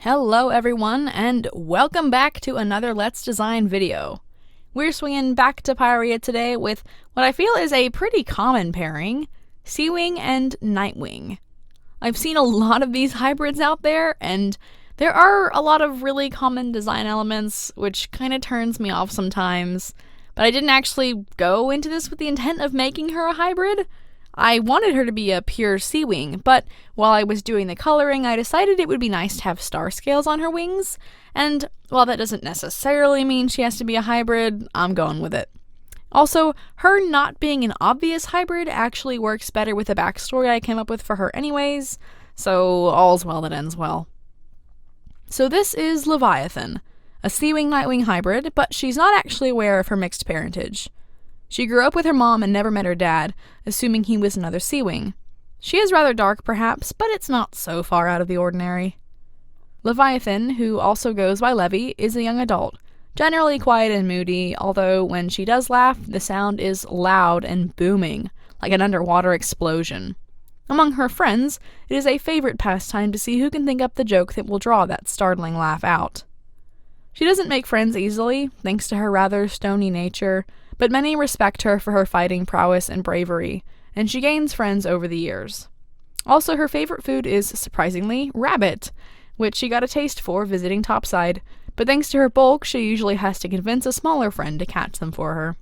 Hello everyone, and welcome back to another Let's Design video. We're swinging back to Pyria today with what I feel is a pretty common pairing, Seawing and Nightwing. I've seen a lot of these hybrids out there, and there are a lot of really common design elements, which kind of turns me off sometimes, but I didn't actually go into this with the intent of making her a hybrid. I wanted her to be a pure Seawing, but while I was doing the coloring, I decided it would be nice to have star scales on her wings, and while that doesn't necessarily mean she has to be a hybrid, I'm going with it. Also, her not being an obvious hybrid actually works better with the backstory I came up with for her anyways, so all's well that ends well. So this is Leviathan, a Seawing Nightwing hybrid, but she's not actually aware of her mixed parentage. She grew up with her mom and never met her dad, assuming he was another Seawing. She is rather dark, perhaps, but it's not so far out of the ordinary. Leviathan, who also goes by Levy, is a young adult, generally quiet and moody, although when she does laugh, the sound is loud and booming, like an underwater explosion. Among her friends, it is a favorite pastime to see who can think up the joke that will draw that startling laugh out. She doesn't make friends easily, thanks to her rather stony nature, but many respect her for her fighting prowess and bravery, and she gains friends over the years. Also, her favorite food is, surprisingly, rabbit, which she got a taste for visiting Topside, but thanks to her bulk, she usually has to convince a smaller friend to catch them for her.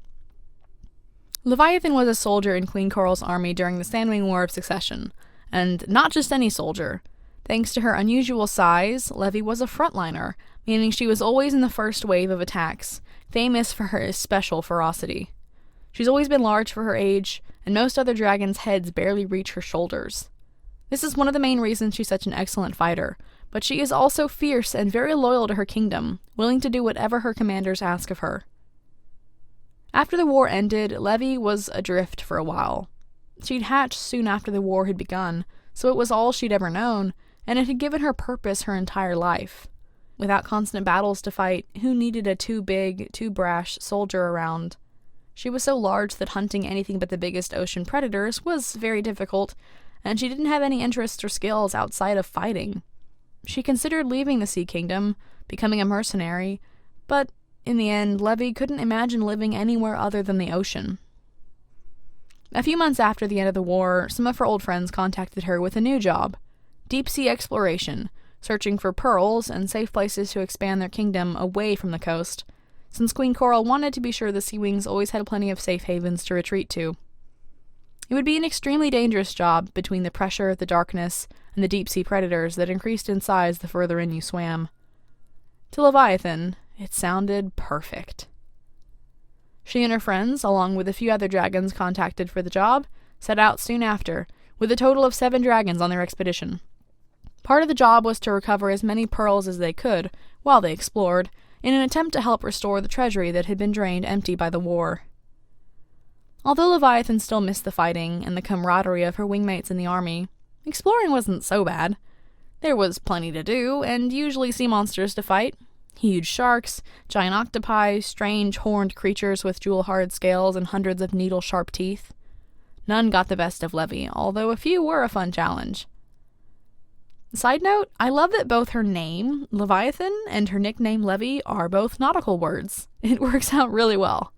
Leviathan was a soldier in Queen Coral's army during the Sandwing War of Succession, and not just any soldier. Thanks to her unusual size, Levy was a frontliner, meaning she was always in the first wave of attacks, famous for her special ferocity. She's always been large for her age, and most other dragons' heads barely reach her shoulders. This is one of the main reasons she's such an excellent fighter, but she is also fierce and very loyal to her kingdom, willing to do whatever her commanders ask of her. After the war ended, Levy was adrift for a while. She'd hatched soon after the war had begun, so it was all she'd ever known, and it had given her purpose her entire life. Without constant battles to fight, who needed a too big, too brash soldier around? She was so large that hunting anything but the biggest ocean predators was very difficult, and she didn't have any interests or skills outside of fighting. She considered leaving the Sea Kingdom, becoming a mercenary, but in the end, Levy couldn't imagine living anywhere other than the ocean. A few months after the end of the war, some of her old friends contacted her with a new job: deep-sea exploration, searching for pearls and safe places to expand their kingdom away from the coast, since Queen Coral wanted to be sure the Seawings always had plenty of safe havens to retreat to. It would be an extremely dangerous job between the pressure, the darkness, and the deep-sea predators that increased in size the further in you swam. To Leviathan, it sounded perfect. She and her friends, along with a few other dragons contacted for the job, set out soon after, with a total of 7 dragons on their expedition. Part of the job was to recover as many pearls as they could, while they explored, in an attempt to help restore the treasury that had been drained empty by the war. Although Leviathan still missed the fighting and the camaraderie of her wingmates in the army, exploring wasn't so bad. There was plenty to do, and usually sea monsters to fight. Huge sharks, giant octopi, strange horned creatures with jewel-hard scales and hundreds of needle-sharp teeth. None got the best of Levy, although a few were a fun challenge. Side note, I love that both her name, Leviathan, and her nickname Levy are both nautical words. It works out really well.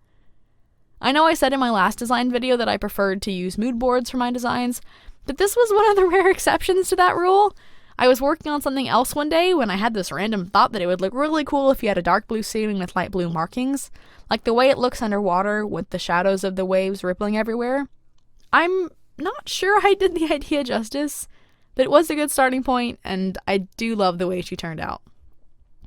I know I said in my last design video that I preferred to use mood boards for my designs, but this was one of the rare exceptions to that rule. I was working on something else one day when I had this random thought that it would look really cool if you had a dark blue ceiling with light blue markings, like the way it looks underwater with the shadows of the waves rippling everywhere. I'm not sure I did the idea justice, but it was a good starting point, and I do love the way she turned out.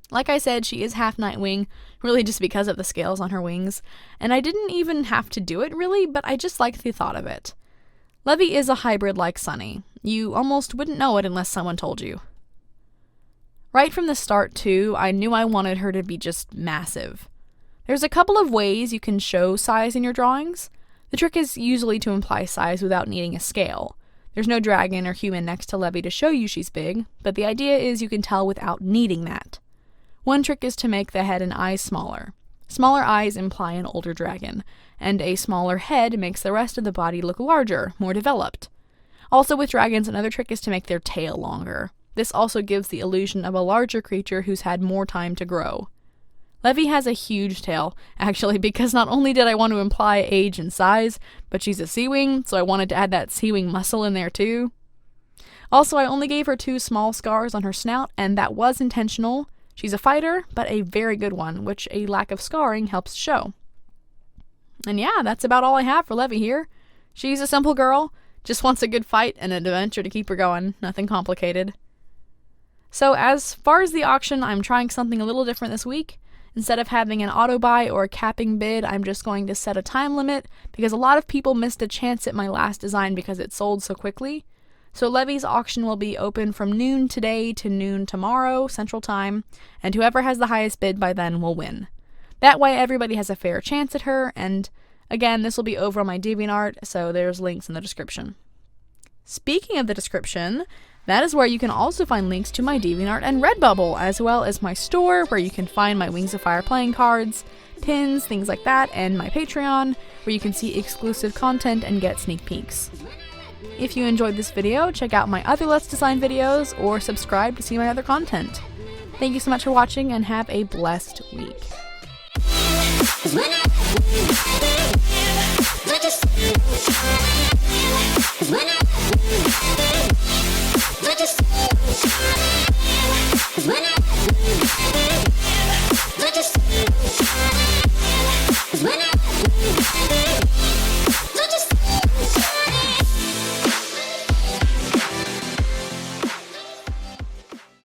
Like I said, she is half Nightwing, really just because of the scales on her wings, and I didn't even have to do it really, but I just liked the thought of it. Levy is a hybrid like Sunny. You almost wouldn't know it unless someone told you. Right from the start, too, I knew I wanted her to be just massive. There's a couple of ways you can show size in your drawings. The trick is usually to imply size without needing a scale. There's no dragon or human next to Levy to show you she's big, but the idea is you can tell without needing that. One trick is to make the head and eyes smaller. Smaller eyes imply an older dragon, and a smaller head makes the rest of the body look larger, more developed. Also with dragons, another trick is to make their tail longer. This also gives the illusion of a larger creature who's had more time to grow. Levy has a huge tail, actually, because not only did I want to imply age and size, but she's a Seawing, so I wanted to add that Seawing muscle in there too. Also, I only gave her 2 small scars on her snout, and that was intentional. She's a fighter, but a very good one, which a lack of scarring helps show. And yeah, that's about all I have for Levy here. She's a simple girl, just wants a good fight and an adventure to keep her going, nothing complicated. So as far as the auction, I'm trying something a little different this week. Instead of having an auto buy or a capping bid, I'm just going to set a time limit because a lot of people missed a chance at my last design because it sold so quickly. So Levy's auction will be open from noon today to noon tomorrow, Central Time, and whoever has the highest bid by then will win. That way everybody has a fair chance at her, and again, this will be over on my DeviantArt, so there's links in the description. Speaking of the description, that is where you can also find links to my DeviantArt and Redbubble, as well as my store, where you can find my Wings of Fire playing cards, pins, things like that, and my Patreon, where you can see exclusive content and get sneak peeks. If you enjoyed this video, check out my other Let's Design videos, or subscribe to see my other content. Thank you so much for watching, and have a blessed week.